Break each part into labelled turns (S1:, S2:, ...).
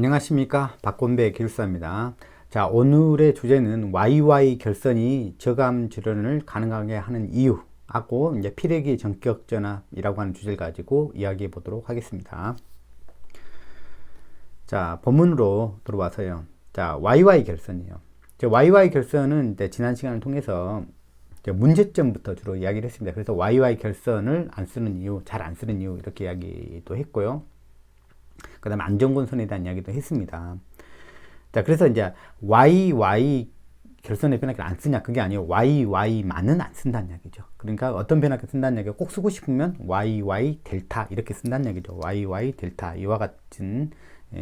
S1: 안녕하십니까, 박건배 기술사입니다. 자, 오늘의 주제는 YY 결선이 저감 절연을 가능하게 하는 이유하고 이제 피레기 전격 전압이라고 하는 주제를 가지고 이야기해 보도록 하겠습니다. 자, 본문으로 들어와서요. 자, YY 결선이요. YY 결선은 이제 지난 시간을 통해서 문제점부터 주로 이야기를 했습니다. 그래서 YY 결선을 안 쓰는 이유, 잘 안 쓰는 이유 이렇게 이야기도 했고요. 그 다음에 안전권선에 대한 이야기도 했습니다. 자, 그래서 이제 YY 결선의 변압기를 안 쓰냐, 그게 아니에요. YY만은 안 쓴다는 얘기죠. 그러니까 어떤 변압기 쓴다는 얘기가 꼭 쓰고 싶으면 YY 델타 이렇게 쓴다는 얘기죠. YY 델타 이와 같은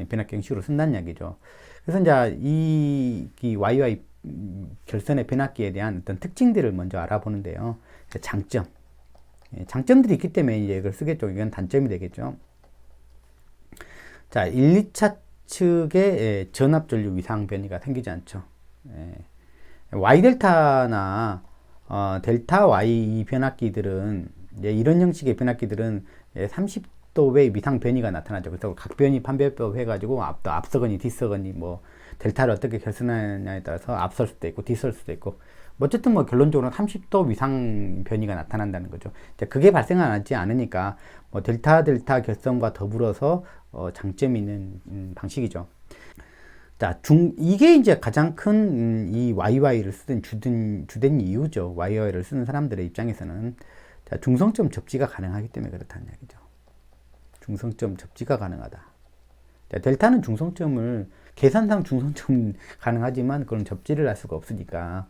S1: 변압기 형식으로 쓴다는 얘기죠. 그래서 이제 이 YY 결선의 변압기에 대한 어떤 특징들을 먼저 알아보는데요. 장점, 장점들이 있기 때문에 이제 이걸 쓰겠죠. 이건 단점이 되겠죠. 자, 1, 2차 측의 전압 전류 위상 변이가 생기지 않죠. Y 델타나 델타 Y 이 변압기들은 이런 형식의 변압기들은 30도 외 위상 변이가 나타나죠. 그래서 각변이 판별법 해가지고 앞서거니 뒤서거니 뭐 델타를 어떻게 결선하느냐에 따라서 앞설 수도 있고 뒤설 수도 있고 어쨌든 뭐 결론적으로 30도 위상 변이가 나타난다는 거죠. 그게 발생하지 않으니까 뭐 델타 결선과 더불어서 장점이 있는 방식이죠. 자, 이게 이제 가장 큰 이 YY를 쓰는 주된 이유죠. YY를 쓰는 사람들의 입장에서는 자, 중성점 접지가 가능하기 때문에 그렇다는 얘기죠. 중성점 접지가 가능하다. 자, 델타는 중성점을 계산상 중성점 가능하지만 그런 접지를 할 수가 없으니까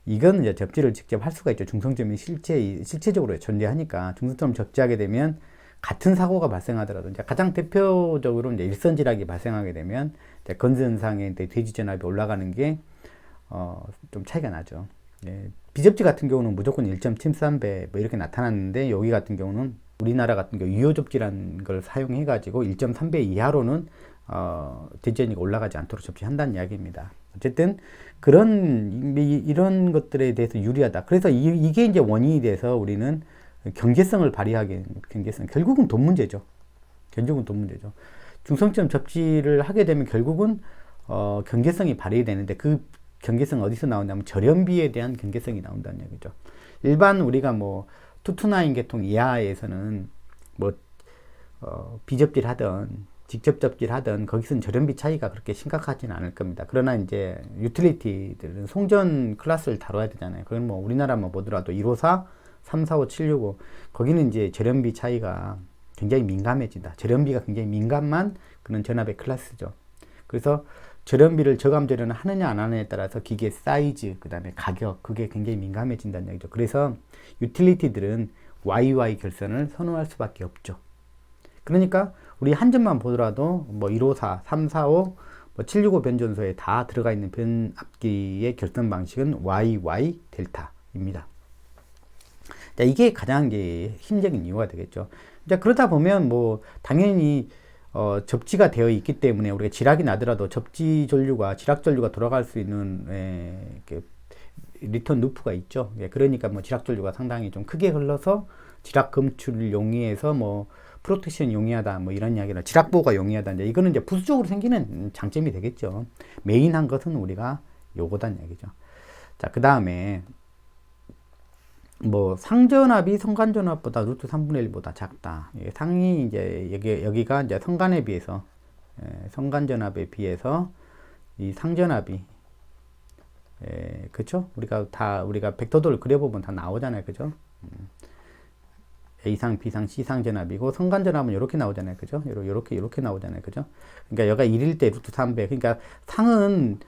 S1: 이건 이제 접지를 직접 할 수가 있죠. 중성점이 실체적으로 존재하니까 중성점 접지하게 되면 같은 사고가 발생하더라도 이제 가장 대표적으로 이제 일선지락이 발생하게 되면 건선상의 대지 전압이 올라가는 게 좀 차이가 나죠. 비접지 같은 경우는 무조건 1.73배 뭐 이렇게 나타났는데 여기 같은 경우는 우리나라 같은 경우 유효접지라는 걸 사용해 가지고 1.3배 이하로는 대지전이가 올라가지 않도록 접지한다는 이야기입니다. 어쨌든 이런 것들에 대해서 유리하다. 그래서 이게 이제 원인이 돼서 우리는 경제성을 발휘하게 결국은 돈 문제죠. 중성점 접지를 하게 되면 결국은 경제성이 발휘되는데 그 경계성 어디서 나오냐면 절연비에 대한 경계성이 나온다는 얘기죠. 일반 우리가 뭐 229 계통 이하에서는 뭐 비접지를 하든 직접 접지를 하든 거기서는 절연비 차이가 그렇게 심각하지는 않을 겁니다. 그러나 이제 유틸리티들은 송전 클래스를 다뤄야 되잖아요. 그건 뭐 우리나라만 보더라도 154, 345, 765 거기는 이제 절연비 차이가 굉장히 민감해진다. 절연비가 굉장히 민감한 그런 전압의 클래스죠. 그래서 절연비를 저감 절연을 하느냐 안 하느냐에 따라서 기계 사이즈, 그 다음에 가격, 그게 굉장히 민감해진다는 얘기죠. 그래서 유틸리티들은 YY 결선을 선호할 수밖에 없죠. 그러니까 우리 한 점만 보더라도 뭐 154, 345, 뭐 765 변전소에 다 들어가 있는 변압기의 결선 방식은 YY 델타입니다. 자, 이게 가장 힘적인 이유가 되겠죠. 자, 그러다 보면 뭐 당연히 접지가 되어 있기 때문에 우리가 지락이 나더라도 접지 전류가 지락 전류가 돌아갈 수 있는 리턴 루프가 있죠. 그러니까 뭐 지락 전류가 상당히 좀 크게 흘러서 지락 검출을 용이해서 뭐 프로텍션 용이하다 뭐 이런 이야기를 지락보호가 용이하다. 이제 이거는 이제 부수적으로 생기는 장점이 되겠죠. 메인한 것은 우리가 요거단 얘기죠. 자, 그 다음에 뭐 상전압이 성간전압보다 루트 3분의 1보다 작다. 상이 이제 여기가 이제 성간에 비해서 성간전압에 비해서 이 상전압이 그쵸? 우리가 벡터도를 그려보면 다 나오잖아요, 그죠? A상, B상, C상 전압이고 성간전압은 이렇게 나오잖아요, 그죠? 이렇게 나오잖아요, 그죠? 그러니까 여기가 1일 때 루트 3배. 그러니까 상은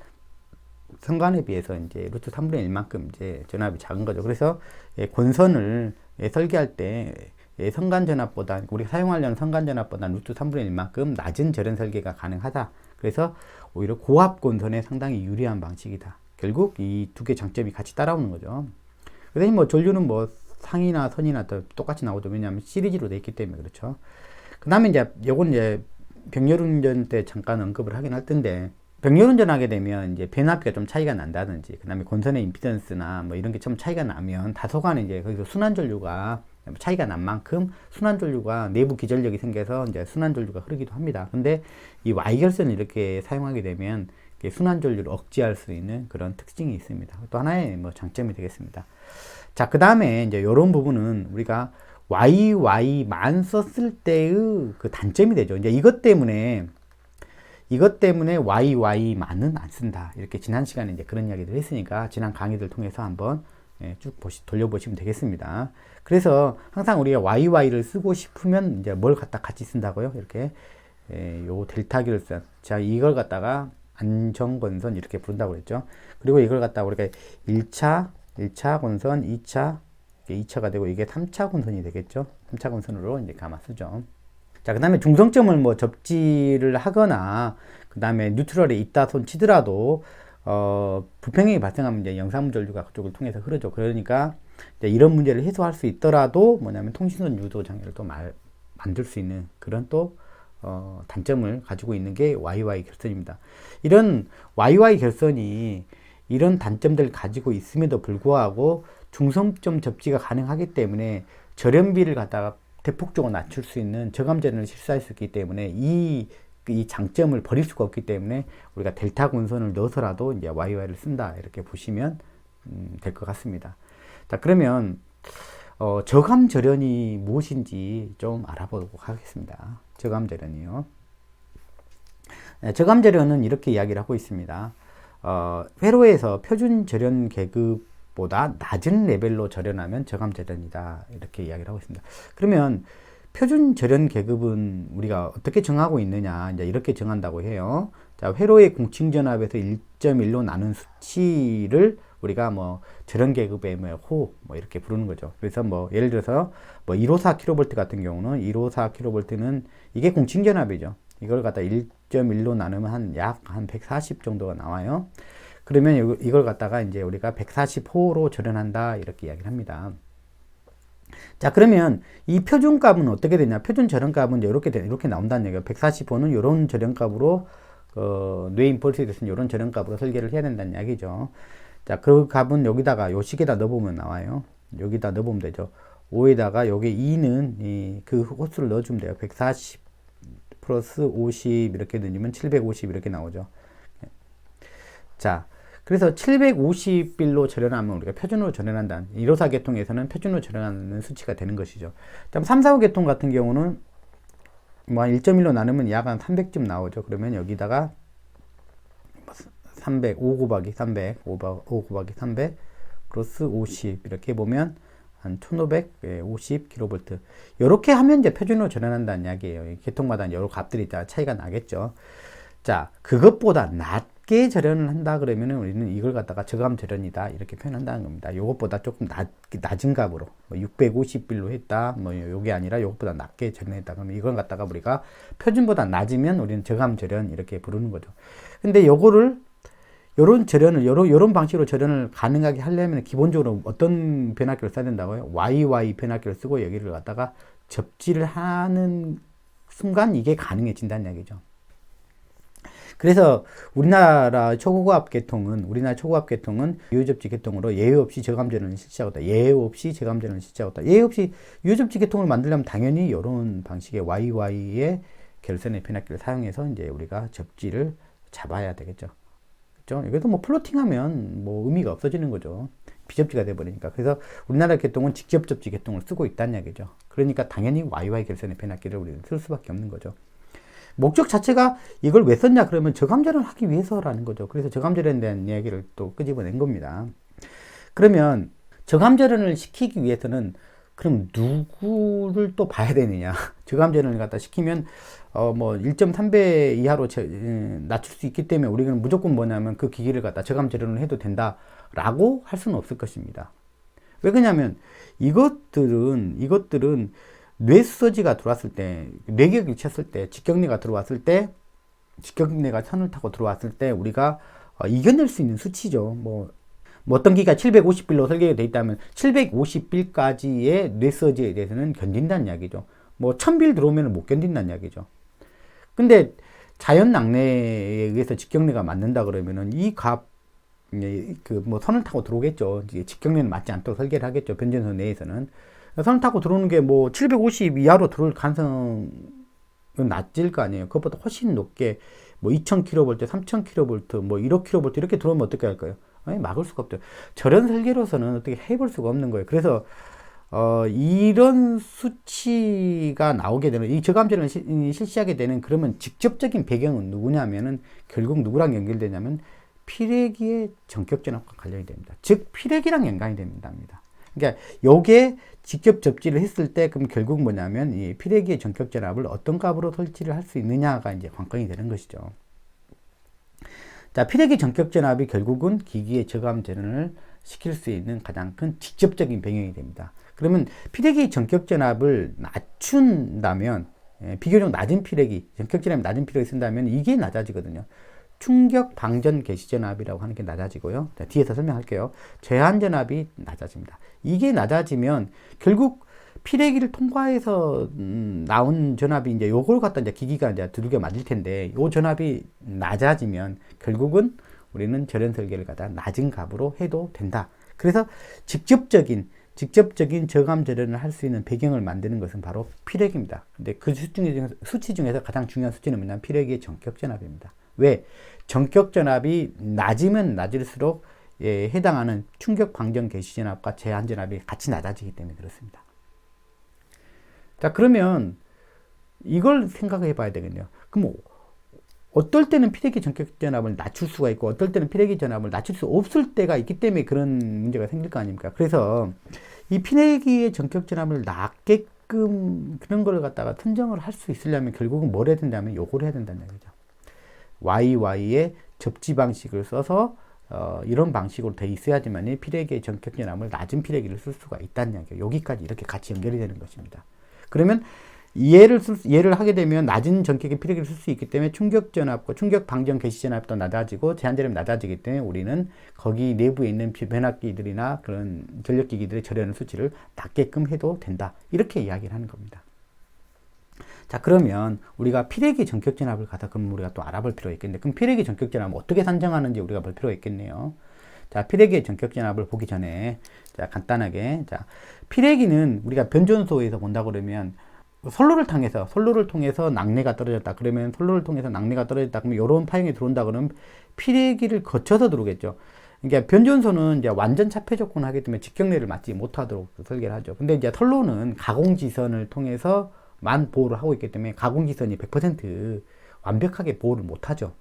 S1: 성간에 비해서 이제 루트 3분의 1만큼 이제 전압이 작은 거죠. 그래서 권선을 설계할 때 성간 전압보다 우리가 사용하려는 성간 전압보다 루트 3분의 1만큼 낮은 절연 설계가 가능하다. 그래서 오히려 고압 권선에 상당히 유리한 방식이다. 결국 이 두 개 장점이 같이 따라오는 거죠. 그래서 뭐 전류는 뭐 상이나 선이나 똑같이 나오죠. 왜냐하면 시리즈로 돼 있기 때문에 그렇죠. 그 다음에 요건 이제 병렬운전 때 잠깐 언급을 하긴 할 텐데 병렬운전 하게 되면 이제 변압기가 좀 차이가 난다든지, 그 다음에 권선의 임피던스나 뭐 이런 게 좀 차이가 나면 다소간 이제 거기서 순환 전류가 차이가 난 만큼 순환전류가 내부 기전력이 생겨서 이제 순환전류가 흐르기도 합니다. 근데 이 Y결선을 이렇게 사용하게 되면 순환전류를 억제할 수 있는 그런 특징이 있습니다. 또 하나의 뭐 장점이 되겠습니다. 자, 그 다음에 이제 이런 부분은 우리가 YY만 썼을 때의 그 단점이 되죠. 이제 이것 때문에 YY만은 안 쓴다. 이렇게 지난 시간에 이제 그런 이야기를 했으니까 지난 강의들 통해서 한번 쭉 돌려보시면 되겠습니다. 그래서 항상 우리가 YY를 쓰고 싶으면 이제 뭘 갖다 같이 쓴다고요? 이렇게 요 델타 결선. 자, 이걸 갖다가 안정건선 이렇게 부른다고 그랬죠. 그리고 이걸 갖다가 우리가 1차 건선, 2차가 되고 이게 3차 건선이 되겠죠. 3차 건선으로 이제 감아 쓰죠. 자, 그 다음에 중성점을 뭐 접지를 하거나 그 다음에 뉴트럴에 있다 손 치더라도 불평형이 발생하면 이제 영상전류가 그쪽을 통해서 흐르죠. 그러니까 이제 이런 문제를 해소할 수 있더라도 뭐냐면 통신선 유도 장애를 또 만들 수 있는 그런 또 단점을 가지고 있는 게 YY 결선입니다. 이런 YY 결선이 이런 단점들을 가지고 있음에도 불구하고 중성점 접지가 가능하기 때문에 절연비를 갖다가 대폭적으로 낮출 수 있는 저감전을 실시할 수 있기 때문에 이 장점을 버릴 수가 없기 때문에 우리가 델타 군선을 넣어서라도 이제 YY를 쓴다 이렇게 보시면 될 것 같습니다. 자, 그러면 저감절연이 무엇인지 좀 알아보도록 하겠습니다. 저감절연이요. 저감절연은 이렇게 이야기를 하고 있습니다. 회로에서 표준 절연 계급보다 낮은 레벨로 절연하면 저감절연이다 이렇게 이야기를 하고 있습니다. 그러면 표준 절연 계급은 우리가 어떻게 정하고 있느냐 이제 이렇게 정한다고 해요. 자, 회로의 공칭전압에서 1.1로 나눈 수치를 우리가 뭐 절연 계급의 호 이렇게 부르는 거죠. 그래서 뭐 예를 들어서 뭐 154kV 같은 경우는 154kV는 이게 공칭전압이죠. 이걸 갖다 1.1로 나누면 약 한 140 정도가 나와요. 그러면 이걸 갖다가 이제 우리가 140호로 절연한다 이렇게 이야기를 합니다. 자, 그러면 이 표준값은 어떻게 되냐? 표준 절연값은 이렇게 나온다는 얘기예요. 140호는 이런 절연값으로 뇌 임펄스에 대해서는 이런 절연값으로 설계를 해야 된다는 이야기죠. 자, 그 값은 여기다가 요 식에다 넣어보면 나와요. 여기다 넣어보면 되죠. 5에다가 여기 2는 그 호수를 넣어주면 돼요. 140 플러스 50 이렇게 넣으면 750 이렇게 나오죠. 자, 그래서 750빌로 절연하면 우리가 표준으로 절연한다는 154 계통에서는 표준으로 절연하는 수치가 되는 것이죠. 다음 3, 4, 5 계통 같은 경우는 뭐 1.1로 나누면 약 한 300쯤 나오죠. 그러면 여기다가 300, 5 곱하기 300, 5 곱하기 300 플러스 50 이렇게 보면 한 1550kV. 이렇게 하면 이제 표준으로 절연한다는 이야기예요. 계통마다 여러 값들이 차이가 나겠죠. 자, 그것보다 낮게 절연을 한다 그러면은 우리는 이걸 갖다가 저감 절연이다 이렇게 표현한다는 겁니다. 이것보다 조금 낮은 값으로 뭐 650빌로 했다 뭐 요게 아니라 이것보다 낮게 절연했다 그러면 이걸 갖다가 우리가 표준보다 낮으면 우리는 저감 절연 이렇게 부르는 거죠. 근데 요거를 요런 방식으로 절연을 가능하게 하려면 기본적으로 어떤 변압기를 써야 된다고요? YY 변압기를 쓰고 여기를 갖다가 접지를 하는 순간 이게 가능해진다는 얘기죠. 그래서 우리나라 초고압 계통은 유효접지 계통으로 예외 없이 저감절연을 실시하고 있다. 예외 없이 저감절연을 실시하고 있다. 예외 없이 유효접지 계통을 만들려면 당연히 이런 방식의 YY의 결선의 변압기를 사용해서 이제 우리가 접지를 잡아야 되겠죠. 그렇죠? 이것도 뭐 플로팅하면 뭐 의미가 없어지는 거죠. 비접지가 돼버리니까. 그래서 우리나라 계통은 직접 접지 계통을 쓰고 있다는 얘기죠. 그러니까 당연히 YY 결선의 변압기를 우리는 쓸 수밖에 없는 거죠. 목적 자체가 이걸 왜 썼냐 그러면 저감절연을 하기 위해서라는 거죠. 그래서 저감절연에 대한 이야기를 또 끄집어낸 겁니다. 그러면 저감절연을 시키기 위해서는 그럼 누구를 또 봐야 되느냐? 저감절연을 갖다 시키면 뭐 1.3배 이하로 낮출 수 있기 때문에 우리는 무조건 뭐냐면 그 기기를 갖다 저감절연을 해도 된다라고 할 수는 없을 것입니다. 왜 그러냐면 이것들은 뇌수서지가 들어왔을 때, 뇌격이 쳤을 때, 직경뇌가 들어왔을 때, 직경뇌가 선을 타고 들어왔을 때 우리가 이겨낼 수 있는 수치죠. 뭐 어떤 기가 750빌로 설계가 되어 있다면 750빌까지의 뇌서지에 대해서는 견딘다는 이야기죠. 뭐 1000빌 들어오면 못 견딘다는 이야기죠. 근데 자연 낙뢰에 의해서 직경뇌가 맞는다 그러면은 이 값, 뭐 선을 타고 들어오겠죠. 직경뇌는 맞지 않도록 설계를 하겠죠. 변전소 내에서는. 선을 타고 들어오는 게 뭐 750 이하로 들어올 가능성은 낮을 거 아니에요. 그것보다 훨씬 높게 뭐 2000kV, 3000kV, 뭐 1억 kV 이렇게 들어오면 어떻게 할까요? 아니, 막을 수가 없죠. 저런 설계로서는 어떻게 해볼 수가 없는 거예요. 그래서 이런 수치가 나오게 되는, 이 저감전을 실시하게 되는 그러면 직접적인 배경은 누구냐면은 결국 누구랑 연결되냐면 피레기의 전격 전압과 관련이 됩니다. 즉 피레기랑 연관이 됩니다. 그러니까 요게 직접 접지를 했을 때 그럼 결국 뭐냐면 이 피레기의 전격 전압을 어떤 값으로 설치를 할 수 있느냐가 이제 관건이 되는 것이죠. 자, 피레기 전격 전압이 결국은 기기의 저감 전원을 시킬 수 있는 가장 큰 직접적인 배경이 됩니다. 그러면 피레기 전격 전압을 낮춘다면, 비교적 낮은 피레기, 전격 전압이 낮은 피레기 쓴다면 이게 낮아지거든요. 충격 방전 개시 전압이라고 하는 게 낮아지고요. 자, 뒤에서 설명할게요. 제한 전압이 낮아집니다. 이게 낮아지면 결국 피레기를 통과해서 나온 전압이 이제 요걸 갖다 이제 기기가 이제 두들겨 맞을 텐데, 요 전압이 낮아지면 결국은 우리는 절연 설계를 갖다 낮은 값으로 해도 된다. 그래서 직접적인 저감 절연을 할 수 있는 배경을 만드는 것은 바로 피레기입니다. 근데 그 수치 중에서 가장 중요한 수치는 뭐냐면 피레기의 전격 전압입니다. 왜? 전격 전압이 낮으면 낮을수록 해당하는 충격 방전 개시 전압과 제한 전압이 같이 낮아지기 때문에 그렇습니다. 자, 그러면 이걸 생각해 봐야 되겠네요. 그럼 어떨 때는 피레기 전격 전압을 낮출 수가 있고 어떨 때는 피레기 전압을 낮출 수 없을 때가 있기 때문에 그런 문제가 생길 거 아닙니까? 그래서 이 피레기의 전격 전압을 낮게끔 그런 걸 갖다가 선정을 할 수 있으려면 결국은 뭘 해야 된다면 요걸 해야 된다는 얘기죠. YY의 접지 방식을 써서 이런 방식으로 돼 있어야지만 피레기의 전격 전압을 낮은 피레기를 쓸 수가 있다는 얘기예요. 여기까지 이렇게 같이 연결이 되는 것입니다. 그러면 얘를 하게 되면 낮은 전격의 피레기를 쓸 수 있기 때문에 충격 전압과 충격 방전 개시 전압도 낮아지고 제한 전압이 낮아지기 때문에 우리는 거기 내부에 있는 변압기들이나 그런 전력기기들의 절연 수치를 낮게끔 해도 된다. 이렇게 이야기를 하는 겁니다. 자, 그러면 우리가 피레기 전격 전압을 갖다 그럼 우리가 또 알아볼 필요가 있겠는데, 그럼 피레기 전격 전압을 어떻게 산정하는지 우리가 볼 필요가 있겠네요. 자, 피레기의 전격 전압을 보기 전에 자, 간단하게 자, 피레기는 우리가 변전소에서 본다 그러면 선로를 통해서 낙뢰가 떨어졌다. 그러면 선로를 통해서 낙뢰가 떨어졌다. 그러면 이런 파형이 들어온다. 그러면 피레기를 거쳐서 들어오겠죠. 그러니까 변전소는 이제 완전 차폐 조건을 하기 때문에 직경례를 맞지 못하도록 설계를 하죠. 근데 이제 선로는 가공지선을 통해서만 보호를 하고 있기 때문에 가공지선이 100% 완벽하게 보호를 못하죠.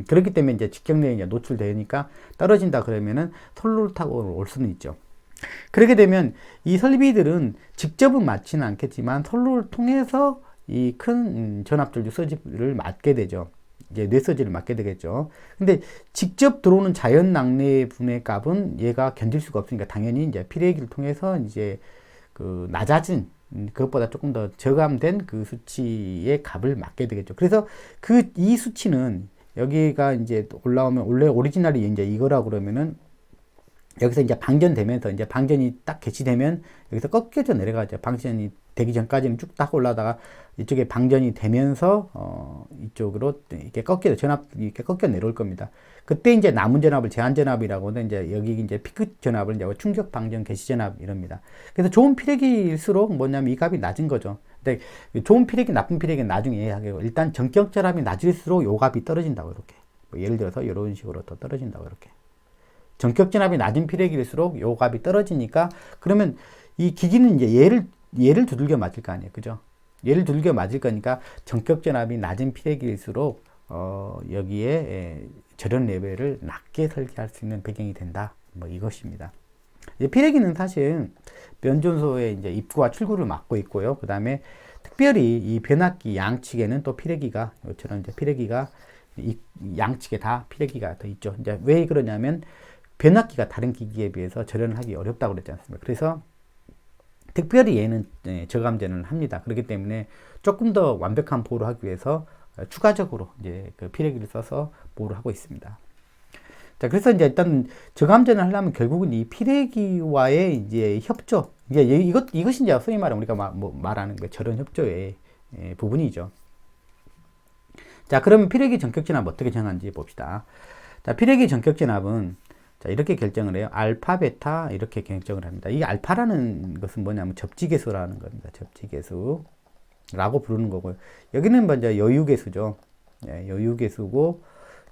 S1: 그렇기 때문에 이제 직경례에 이제 노출되니까 떨어진다 그러면은 선로를 타고 올 수는 있죠. 그렇게 되면 이 설비들은 직접은 맞지는 않겠지만 선로를 통해서 이 큰 전압전류 서지를 맞게 되죠. 이제 뇌서지를 맞게 되겠죠. 근데 직접 들어오는 자연 낙뢰 분해 값은 얘가 견딜 수가 없으니까 당연히 이제 피레기를 통해서 이제 그 낮아진 그것보다 조금 더 저감된 그 수치의 값을 맞게 되겠죠. 그래서 이 수치는 여기가 이제 올라오면 원래 오리지널이 이제 이거라고 그러면은 여기서 이제 방전되면서 이제 방전이 딱 개시되면 여기서 꺾여져 내려가죠. 방전이 되기 전까지는 쭉 딱 올라다가 이쪽에 방전이 되면서 이쪽으로 이렇게 전압 이렇게 꺾여 내려올 겁니다. 그때 이제 남은 전압을 제한 전압이라고 하는데 이제 여기 이제 피크 전압을 이제 충격 방전 개시 전압 이럽니다. 그래서 좋은 피레기일수록 뭐냐면 이 값이 낮은 거죠. 근데 좋은 피레기, 나쁜 피레기는 나중에 이해하고 일단 전격 전압이 낮을수록 요 값이 떨어진다고 이렇게. 뭐 예를 들어서 이런 식으로 더 떨어진다고 이렇게. 전격 전압이 낮은 피레기일수록 요 값이 떨어지니까 그러면 이 기기는 이제 얘를 두들겨 맞을 거 아니에요. 그죠? 얘를 두들겨 맞을 거니까 전격 전압이 낮은 피레기일수록 여기에 절연 레벨을 낮게 설계할 수 있는 배경이 된다. 뭐 이것입니다. 이제 피레기는 사실 변전소의 이제 입구와 출구를 막고 있고요. 그 다음에 특별히 이 변압기 양측에는 또 피레기가 이처럼 이제 피레기가 이 양측에 다 피레기가 더 있죠. 이제 왜 그러냐면 변압기가 다른 기기에 비해서 절연을 하기 어렵다고 그랬지 않습니까? 그래서 특별히 얘는 저감전을 합니다. 그렇기 때문에 조금 더 완벽한 보호를 하기 위해서 추가적으로 이제 그 피레기를 써서 보호를 하고 있습니다. 자, 그래서 이제 일단 저감전을 하려면 결국은 이 피레기와의 이제 협조, 이제 이것이 이제 소위 말하는 우리가 말하는 그 절연 협조의 부분이죠. 자, 그러면 피레기 전격 전압 어떻게 정하는지 봅시다. 자, 피레기 전격 전압은 자, 이렇게 결정을 해요. 알파, 베타 이렇게 결정을 합니다. 이 알파라는 것은 뭐냐면 접지계수라는 겁니다. 접지계수라고 부르는 거고요. 여기는 먼저 여유계수죠. 예, 여유계수고,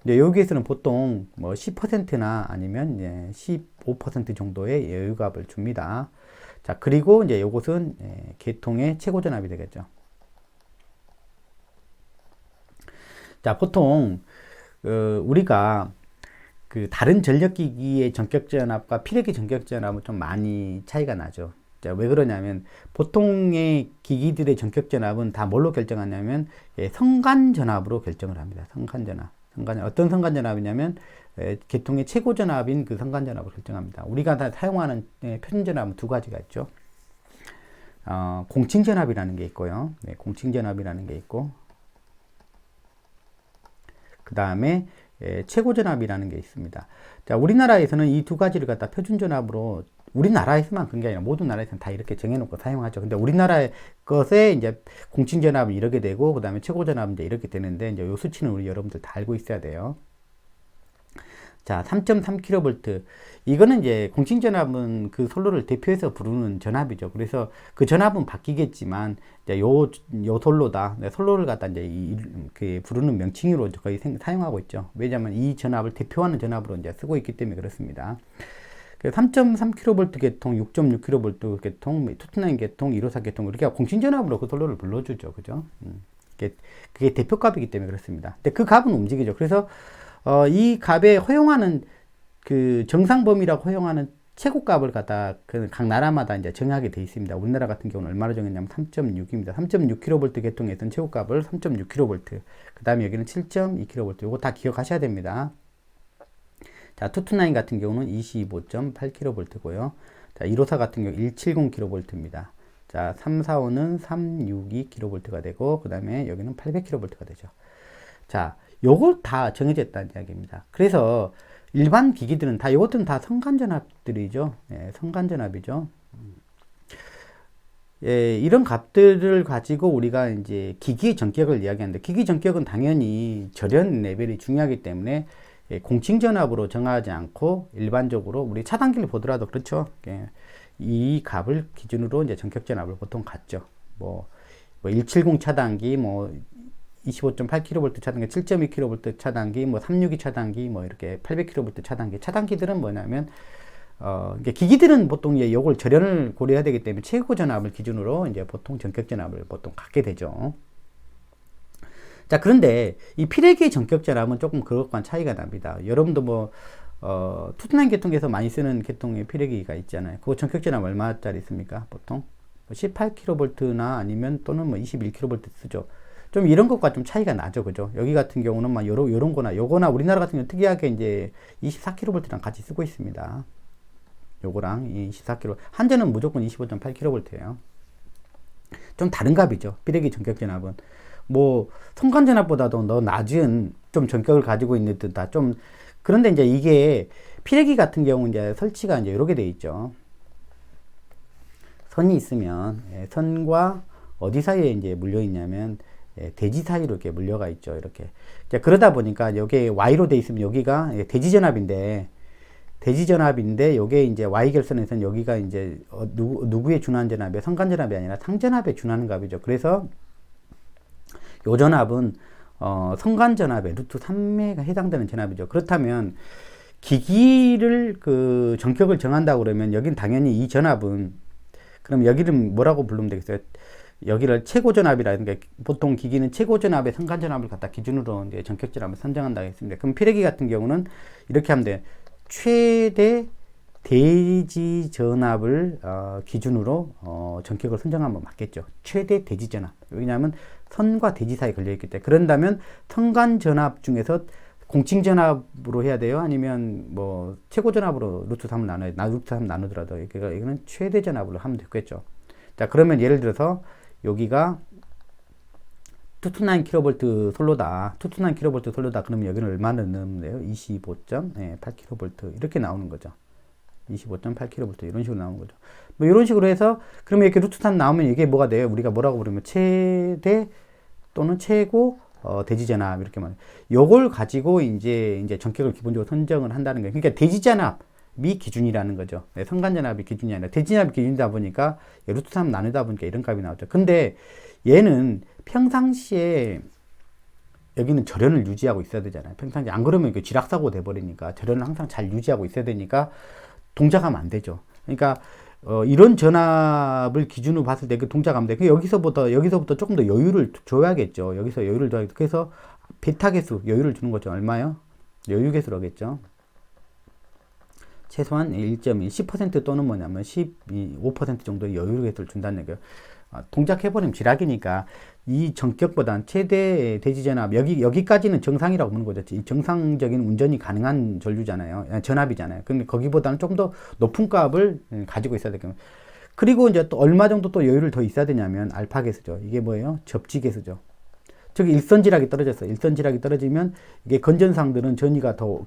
S1: 이제 여유계수는 보통 뭐 10%나 아니면 예, 15% 정도의 여유값을 줍니다. 자, 그리고 이제 요것은 예, 계통의 최고 전압이 되겠죠. 자, 보통 우리가 그 다른 전력기기의 전격전압과 피레기 전격전압은 좀 많이 차이가 나죠. 자, 왜 그러냐면 보통의 기기들의 전격전압은 다 뭘로 결정하냐면 예, 성간전압으로 결정을 합니다. 성간전압. 어떤 성간전압이냐면 계통의 최고전압인 그 성간전압을 결정합니다. 우리가 다 사용하는 표준전압은 두 가지가 있죠. 공칭전압이라는 게 있고요. 네, 공칭전압이라는 게 있고, 그 다음에 최고전압이라는 게 있습니다. 자, 우리나라에서는 이 두 가지를 갖다 표준전압으로, 우리나라에서만 그런 게 아니라 모든 나라에서는 다 이렇게 정해놓고 사용하죠. 근데 우리나라의 것에 이제 공칭전압은 이렇게 되고, 그 다음에 최고전압은 이제 이렇게 되는데, 이제 요 수치는 우리 여러분들 다 알고 있어야 돼요. 자, 3.3kV. 이거는 이제 공칭전압은 그 솔로를 대표해서 부르는 전압이죠. 그래서 그 전압은 바뀌겠지만, 이제 요 솔로다. 솔로를 갖다 이제 그 부르는 명칭으로 거의 사용하고 있죠. 왜냐하면 이 전압을 대표하는 전압으로 이제 쓰고 있기 때문에 그렇습니다. 3.3kV 계통, 6.6kV 계통, 투투나인 계통, 154 계통, 이렇게 공칭전압으로 그 솔로를 불러주죠. 그죠? 그게 대표값이기 때문에 그렇습니다. 근데 그 값은 움직이죠. 그래서 이 값에 허용하는 그 정상범위라고 허용하는 최고값을 갖다 각 나라마다 이제 정하게 돼 있습니다. 우리나라 같은 경우는 얼마로 정했냐면 3.6입니다. 3.6kV 계통에서는 최고값을 3.6kV. 그 다음에 여기는 7.2kV. 요거 다 기억하셔야 됩니다. 자, 229 같은 경우는 25.8kV고요. 자, 154 같은 경우 170kV입니다. 자, 345는 362kV가 되고, 그 다음에 여기는 800kV가 되죠. 자, 요걸 다 정해져 있다는 이야기입니다. 그래서 일반 기기들은 다, 요것들은 다 성간전압들이죠. 예, 성간전압이죠. 예, 이런 값들을 가지고 우리가 이제 기기의 전격을 이야기하는데, 기기 전격은 당연히 절연 레벨이 중요하기 때문에 예, 공칭전압으로 정하지 않고 일반적으로 우리 차단기를 보더라도 그렇죠. 예, 이 값을 기준으로 이제 전격전압을 보통 갖죠. 뭐 170 차단기, 뭐 25.8kV 차단기, 7.2kV 차단기, 뭐 362 차단기, 뭐 이렇게 800kV 차단기. 차단기들은 뭐냐면 이게 기기들은 보통 이제 요걸 절연을 고려해야 되기 때문에 최고 전압을 기준으로 이제 보통 전격 전압을 보통 갖게 되죠. 자, 그런데 이 피레기의 전격 전압은 조금 그것과는 차이가 납니다. 여러분도 뭐 투투나인 계통에서 많이 쓰는 계통의 피레기가 있잖아요. 그거 전격 전압 얼마짜리 씁니까? 보통 18kV나 아니면 또는 뭐 21kV 쓰죠. 좀 이런 것과 좀 차이가 나죠. 그죠? 여기 같은 경우는 막 요런 거나 요거나 우리나라 같은 경우는 특이하게 이제 24kV랑 같이 쓰고 있습니다. 요거랑 24kV. 한전은 무조건 25.8kV예요. 좀 다른 값이죠. 피레기 전격 전압은. 뭐 성간 전압보다도 더 낮은 좀 전격을 가지고 있는 듯다. 좀 그런데 이제 이게 피레기 같은 경우 이제 설치가 이제 이렇게 돼 있죠. 선이 있으면 선과 어디 사이에 이제 물려 있냐면 대지 사이로 이렇게 물려가 있죠. 이렇게. 자, 그러다 보니까 여기에 Y로 돼 있으면 여기가 대지전압인데, 요게 이제 Y 결선에서는 여기가 이제 누구에 준하는 전압이에요? 성간전압이 아니라 상전압에 준하는 값이죠. 그래서 요 전압은 성간전압의 루트 3매가 해당되는 전압이죠. 그렇다면 기기를 그 전격을 정한다고 그러면 여긴 당연히 이 전압은, 그럼 여기는 뭐라고 부르면 되겠어요? 여기를 최고전압이라는 게, 보통 기기는 최고전압의 성간전압을 갖다 기준으로 이제 전격전압을 선정한다고 했습니다. 그럼 피레기 같은 경우는 이렇게 하면 돼요. 최대 대지전압을 기준으로 전격을 선정하면 맞겠죠. 최대 대지전압. 왜냐하면 선과 대지 사이에 걸려있기 때문에. 그런다면 성간전압 중에서 공칭전압으로 해야 돼요? 아니면 뭐 최고전압으로 루트 3을 루트 3 나누더라도 이거는 최대전압으로 하면 되겠죠. 자, 그러면 예를 들어서 여기가 229kV 솔로다. 229kV 솔로다. 그러면 여기는 얼마나 넣으면 돼요? 25.8kV 이렇게 나오는 거죠. 25.8kV 이런 식으로 나오는 거죠. 뭐 이런 식으로 해서 그러면 이렇게 루트 3 나오면 이게 뭐가 돼요? 우리가 뭐라고 부르면 최대 또는 최고 대지전압 이렇게 말. 요걸 가지고 이제 전격을 기본적으로 선정을 한다는 거예요. 그러니까 대지전압이 기준이라는 거죠. 네, 선간전압이 기준이 아니라 대지전압이 기준이다 보니까 루트 3 나누다 보니까 이런 값이 나오죠. 근데 얘는 평상시에 여기는 절연을 유지하고 있어야 되잖아요. 평상시에 안 그러면 그 지락사고 돼버리니까 절연을 항상 잘 유지하고 있어야 되니까 동작하면 안 되죠. 그러니까 이런 전압을 기준으로 봤을 때 그 동작하면 돼. 여기서부터 조금 더 여유를 줘야겠죠. 여기서 여유를 줘야겠죠. 그래서 베타 개수 여유를 주는 거죠. 얼마요? 여유 개수라겠죠. 최소한 1.2, 10% 또는 뭐냐면 15% 정도의 여유 개수를 준다는 얘기예요. 동작해버리면 지락이니까 이 전격보단 최대 대지전압 여기까지는 정상이라고 보는 거죠. 정상적인 운전이 가능한 전류잖아요. 전압이잖아요. 근데 거기보다는 조금 더 높은 값을 가지고 있어야 되겠죠. 그리고 이제 또 얼마 정도 또 여유를 더 있어야 되냐면 알파 개수죠. 이게 뭐예요? 접지 개수죠. 즉 일선지락이 떨어졌어요. 일선지락이 떨어지면 이게 건전상들은 전위가 더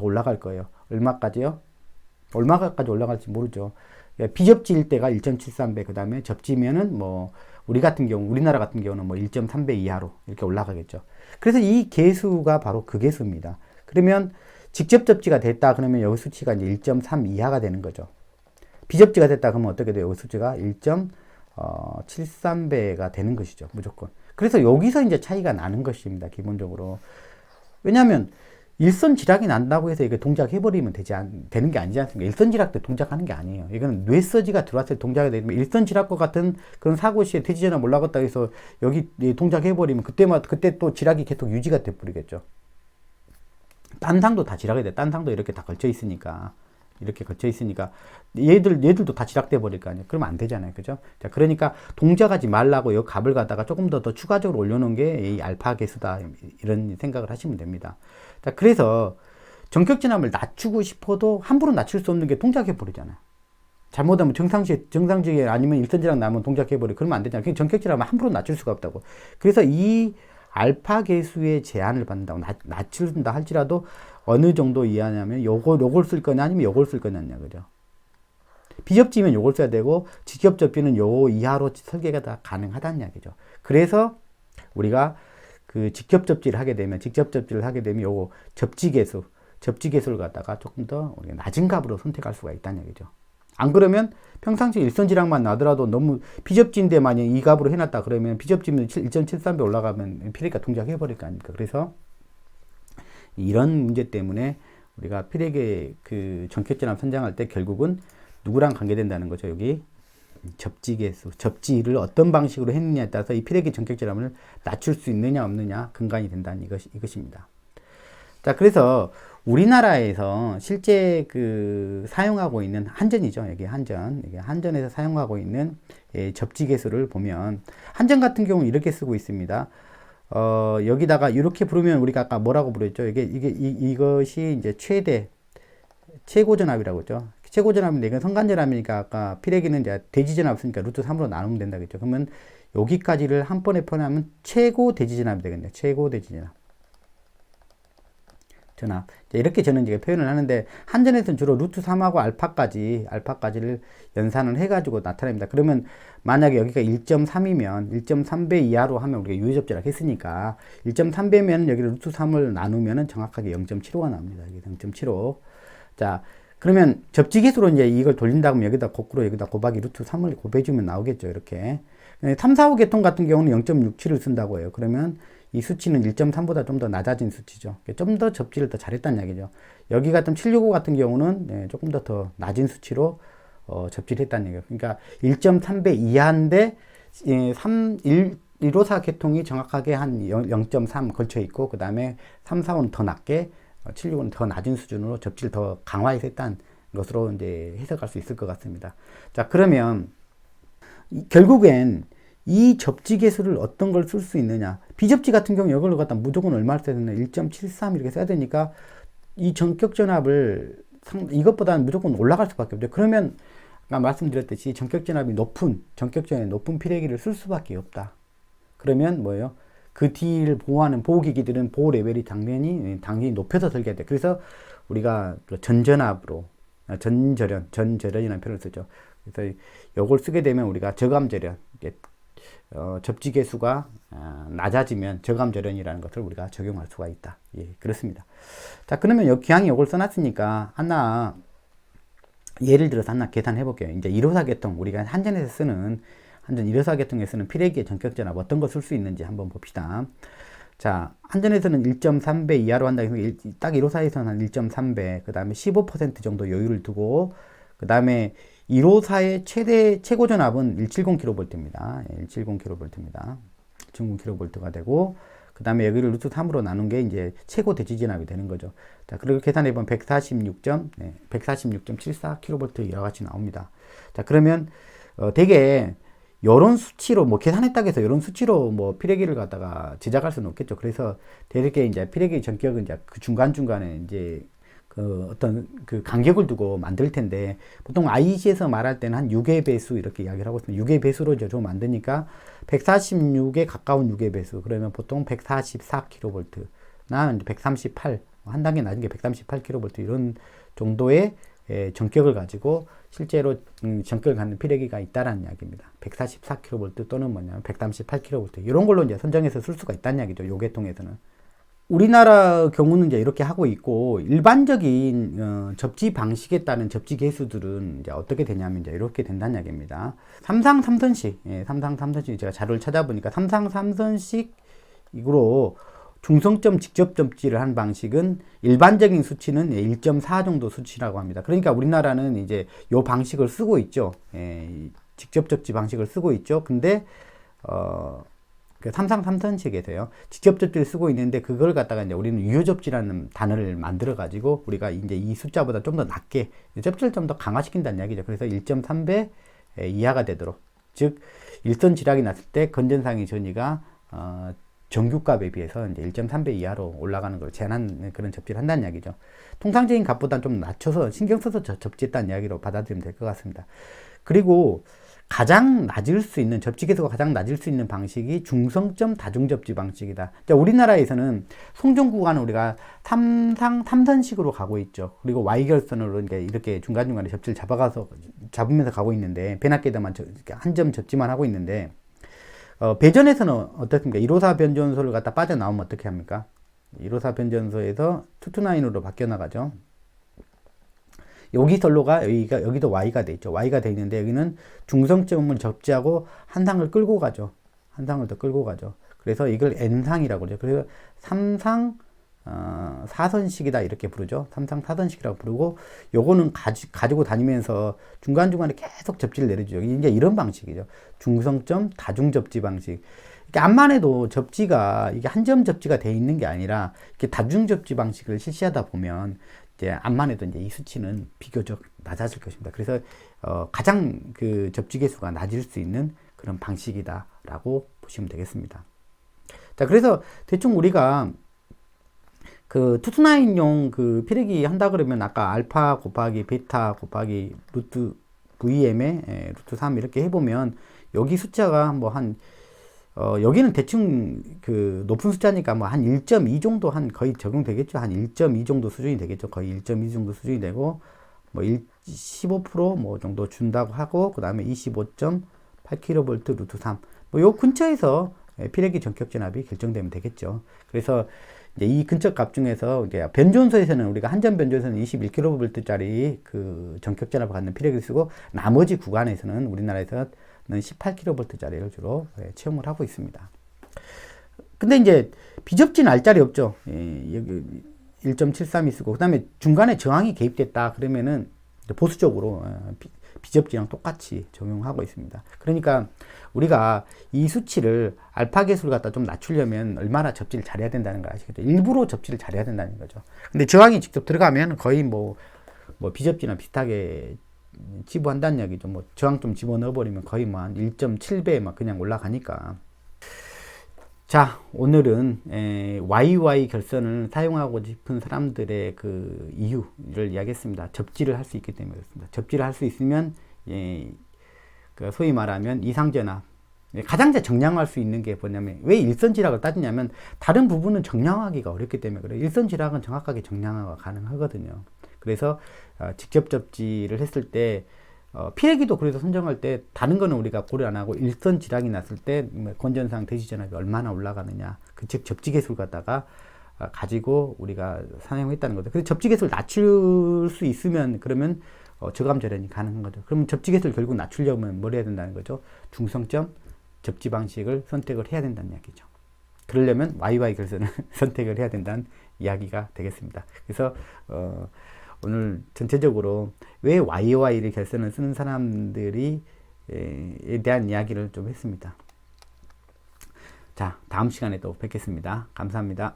S1: 올라갈 거예요. 얼마까지요? 얼마까지 올라갈지 모르죠. 비접지일 때가 1.73배, 그 다음에 접지면은 뭐, 우리나라 같은 경우는 뭐 1.3배 이하로 이렇게 올라가겠죠. 그래서 이 개수가 바로 그 개수입니다. 그러면 직접 접지가 됐다 그러면 여기 수치가 이제 1.3 이하가 되는 거죠. 비접지가 됐다 그러면 어떻게 돼요? 여기 수치가 1.73배가 되는 것이죠. 무조건. 그래서 여기서 이제 차이가 나는 것입니다. 기본적으로. 왜냐하면 일선 지락이 난다고 해서 이게 동작해버리면 되는 게 아니지 않습니까? 일선 지락 때 동작하는 게 아니에요. 이거는 뇌서지가 들어왔을 때 동작이 되면 일선 지락과 같은 그런 사고 시에 대지전압 올라갔다 해서 여기 동작해버리면 그때 또 지락이 계속 유지가 돼버리겠죠. 딴 상도 다 지락이 돼. 딴 상도 이렇게 다 걸쳐 있으니까. 얘들도 다 지락돼 버릴 거 아니에요. 그러면 안 되잖아요. 그죠? 자, 그러니까 동작하지 말라고 이 값을 갖다가 조금 더 추가적으로 올려놓은 게 이 알파 개수다. 이런 생각을 하시면 됩니다. 자, 그래서 전격전압을 낮추고 싶어도 함부로 낮출 수 없는 게 동작해버리잖아요. 잘못하면 정상적이 아니면 일선지락 나면 동작해버리고 그러면 안 되잖아요. 전격전압을 함부로 낮출 수가 없다고. 그래서 이 알파 개수의 제한을 받는다고 낮춘다 할지라도 어느 정도 이하냐면 요걸 쓸 거냐 아니면 요걸 쓸 거냐냐, 그죠? 비접지면 요걸 써야 되고 직접접지는 요 이하로 설계가 다 가능하다는 이야기죠. 그래서 우리가 그 직접접지를 하게 되면 요거 접지개수를 갖다가 조금 더 우리가 낮은 값으로 선택할 수가 있다는 얘기죠. 안 그러면 평상시 일선지락만 나더라도 너무 비접지인데 만약 이 값으로 해놨다 그러면 비접지면 1.73배 올라가면 피레기가 동작해버릴 거 아닙니까? 그래서 이런 문제 때문에 우리가 피레기 그 전격전압 선정할 때 결국은 누구랑 관계된다는 거죠. 여기 접지개수, 접지를 어떤 방식으로 했느냐에 따라서 이 피레기 전격전압을 낮출 수 있느냐 없느냐 근간이 된다는 이것입니다. 자, 그래서 우리나라에서 실제 그 사용하고 있는 한전이죠. 여기 한전에서 사용하고 있는 접지개수를 보면 한전 같은 경우는 이렇게 쓰고 있습니다. 여기다가 이렇게 부르면 우리가 아까 뭐라고 부르죠? 이것이 이제 최고전압이라고 했죠. 최고전압인데 이건 선간전압이니까 아까 피레기는 이제 대지전압 쓰니까 루트 3으로 나누면 된다겠죠. 그러면 여기까지를 한 번에 표현하면 최고 대지전압이 되겠네요. 최고 대지전압. 전압. 이렇게 저는 이제 표현을 하는데 한전에서는 주로 루트 3하고 알파까지를 연산을 해가지고 나타냅니다. 그러면 만약에 여기가 1.3이면 1.3배 이하로 하면 우리가 유효접지락 했으니까 1.3배면 여기 루트 3을 나누면 정확하게 0.75가 나옵니다. 여기 0.75. 자, 그러면 접지개수로 이제 이걸 돌린다고 하면 여기다 곱하기 루트 3을 곱해주면 나오겠죠. 이렇게. 3, 4, 5 계통 같은 경우는 0.67을 쓴다고 해요. 그러면 이 수치는 1.3보다 좀 더 낮아진 수치죠. 좀 더 접지를 더 잘했다는 얘기죠. 여기 같은 765 같은 경우는 조금 더 낮은 수치로 접지를 했다는 얘기예요. 그러니까 1.3배 이하인데 154 계통이 정확하게 한 0.3 걸쳐 있고 그 다음에 3, 4, 5는 더 낮게 765는 더 낮은 수준으로 접지를 더 강화해서 했다는 것으로 이제 해석할 수 있을 것 같습니다. 자, 그러면 결국엔 이 접지 개수를 어떤 걸 쓸 수 있느냐. 비접지 같은 경우 이걸 갖다 무조건 얼마를 써야 되나 1.73 이렇게 써야 되니까 이 전격전압을 이것보다는 무조건 올라갈 수밖에 없죠. 그러면 아까 말씀드렸듯이 전격전압이 높은 피레기를 쓸 수밖에 없다. 그러면 뭐예요? 그 뒤를 보호하는 보호기기들은 보호 레벨이 당연히 높여서 설계해야 돼. 그래서 우리가 전전압으로 전절연이라는 표현을 쓰죠. 그래서 이걸 쓰게 되면 우리가 저감절연, 접지 개수가 낮아지면 저감절연이라는 것을 우리가 적용할 수가 있다. 예, 그렇습니다. 자, 그러면 여기 기항에 이걸 써놨으니까 하나 예를 들어서 하나 계산해 볼게요. 이제 1호사 계통, 우리가 한전에서 쓰는 한전 1호사 계통에 쓰는 피레기의 전격전압 어떤 거 쓸 수 있는지 한번 봅시다. 자, 한전에서는 1.3배 이하로 한다 해서 딱 1호사에서는 한 1.3배, 그 다음에 15% 정도 여유를 두고, 그 다음에 1호사의 최고 전압은 170kV입니다. 170kV입니다. 170kV가 되고, 그 다음에 여기를 루트 3으로 나눈 게 이제 최고 대지 진압이 되는 거죠. 자, 그리고 계산해보면 146.74kV 이와 같이 나옵니다. 자, 그러면, 되게, 요런 수치로, 뭐, 계산했다고 해서 요런 수치로 뭐, 피레기를 갖다가 제작할 수는 없겠죠. 그래서 되게 이제 피레기 전격은 이제 그 중간중간에 이제 그 어떤 그 간격을 두고 만들 텐데, 보통 IEC에서 말할 때는 한 6의 배수 이렇게 이야기를 하고 있습니다. 6의 배수로 이제 좀 만드니까 146에 가까운 6의 배수. 그러면 보통 144kV나 138, 한 단계 낮은 게 138kV 이런 정도의 전격을 가지고 실제로 전격을 갖는 피레기가 있다라는 이야기입니다. 144kV 또는 뭐냐면 138kV 이런 걸로 이제 선정해서 쓸 수가 있다는 이야기죠. 요 계통에서는. 우리나라 경우는 이제 이렇게 하고 있고, 일반적인 접지 방식에 따른 접지 개수들은 이제 어떻게 되냐면 이제 이렇게 된다는 이야기입니다. 3상 3선식, 예, 3상 3선식 제가 자료를 찾아보니까 3상 3선식으로 중성점 직접 접지를 한 방식은 일반적인 수치는 1.4 정도 수치라고 합니다. 그러니까 우리나라는 이제 요 방식을 쓰고 있죠. 예, 직접 접지 방식을 쓰고 있죠. 근데 그 3상 3선식에서요. 직접 접지를 쓰고 있는데 그걸 갖다가 이제 우리는 유효 접지라는 단어를 만들어 가지고 우리가 이제 이 숫자보다 좀 더 낮게 접지를 좀 더 강화시킨다는 이야기죠. 그래서 1.3배 이하가 되도록, 즉 일선 지락이 났을 때 건전상의 전위가 정규값에 비해서 이제 1.3배 이하로 올라가는 걸 제한하는 그런 접지를 한다는 이야기죠. 통상적인 값보다 좀 낮춰서 신경 써서 접지했다는 이야기로 받아들이면 될 것 같습니다. 그리고 가장 낮을 수 있는, 접지 개수가 가장 낮을 수 있는 방식이 중성점 다중접지 방식이다. 우리나라에서는 송정 구간은 우리가 3상 3선식으로 가고 있죠. 그리고 Y결선으로 이렇게 중간중간에 접지를 잡으면서 가고 있는데, 배낮게다만 한 점 접지만 하고 있는데, 배전에서는 어떻습니까? 1호사 변전소를 갖다 빠져나오면 어떻게 합니까? 1호사 변전소에서 투투나인으로 바뀌어 나가죠. 여기 선로가 여기도 Y가 돼 있죠. Y가 돼 있는데 여기는 중성점을 접지하고 한 상을 끌고 가죠. 한 상을 더 끌고 가죠. 그래서 이걸 N상이라고 그러죠. 그래서 3상 4선식이다 이렇게 부르죠. 3상 4선식이라고 부르고, 요거는 가지고 다니면서 중간중간에 계속 접지를 내려주죠. 이제 이런 방식이죠. 중성점 다중접지 방식. 암만 해도 접지가 이게 한 점 접지가 돼 있는 게 아니라 이렇게 다중접지 방식을 실시하다 보면 이제 암만 해도 이제 이 수치는 비교적 낮아질 것입니다. 그래서 가장 그 접지 개수가 낮을 수 있는 그런 방식이다라고 보시면 되겠습니다. 자, 그래서 대충 우리가 그 투투나인용 그 피레기 한다 그러면 아까 알파 곱하기 베타 곱하기 루트 VM에 루트 3 이렇게 해보면 여기 숫자가 뭐 한 여기는 대충 그 높은 숫자니까 뭐 한 1.2 정도 한 거의 적용되겠죠. 한 1.2 정도 수준이 되겠죠. 거의 1.2 정도 수준이 되고, 뭐 15% 정도 준다고 하고, 그 다음에 25.8kV 루트 3. 뭐 요 근처에서 피레기 전격 전압이 결정되면 되겠죠. 그래서 이제 이 근처 값 중에서 이제 변전소에서는 우리가 한전 변전소는 21kV짜리 그 전격 전압을 갖는 피레기를 쓰고, 나머지 구간에서는 우리나라에서는 18kV짜리를 주로 채용을 하고 있습니다. 근데 이제 비접지는 알짜리 없죠. 여기 1.73이 쓰고, 그 다음에 중간에 저항이 개입됐다 그러면은 보수적으로 비접지랑 똑같이 적용하고 있습니다. 그러니까 우리가 이 수치를 알파 개수를 갖다 좀 낮추려면 얼마나 접지를 잘해야 된다는 걸 아시겠죠? 일부러 접지를 잘해야 된다는 거죠. 근데 저항이 직접 들어가면 거의 뭐 비접지나 비슷하게 지부한다는 이야기죠. 뭐 저항 좀 집어넣어버리면 거의 뭐 한 1.7배 막 그냥 올라가니까. 자, 오늘은 YY 결선을 사용하고 싶은 사람들의 그 이유를 이야기했습니다. 접지를 할 수 있기 때문에 그렇습니다. 접지를 할 수 있으면 그 소위 말하면 이상전압, 가장 정량화할 수 있는 게 뭐냐면, 왜 일선지락을 따지냐면 다른 부분은 정량화하기가 어렵기 때문에 그래요. 일선지락은 정확하게 정량화가 가능하거든요. 그래서 직접 접지를 했을 때 피해기도 그래도 선정할 때 다른 거는 우리가 고려 안 하고 일선 질환이 났을 때 건전상 대시전압이 얼마나 올라가느냐, 즉 접지개수를 갖다가 가지고 우리가 사용했다는 거죠. 그래서 접지개수를 낮출 수 있으면 그러면 저감 절연이 가능한 거죠. 그러면 접지개수를 결국 낮추려면 뭘 해야 된다는 거죠? 중성점 접지 방식을 선택을 해야 된다는 이야기죠. 그러려면 YY 결선을 선택을 해야 된다는 이야기가 되겠습니다. 그래서 오늘 전체적으로 왜 YY를 결선을 쓰는 사람들이 에 대한 이야기를 좀 했습니다. 자, 다음 시간에 또 뵙겠습니다. 감사합니다.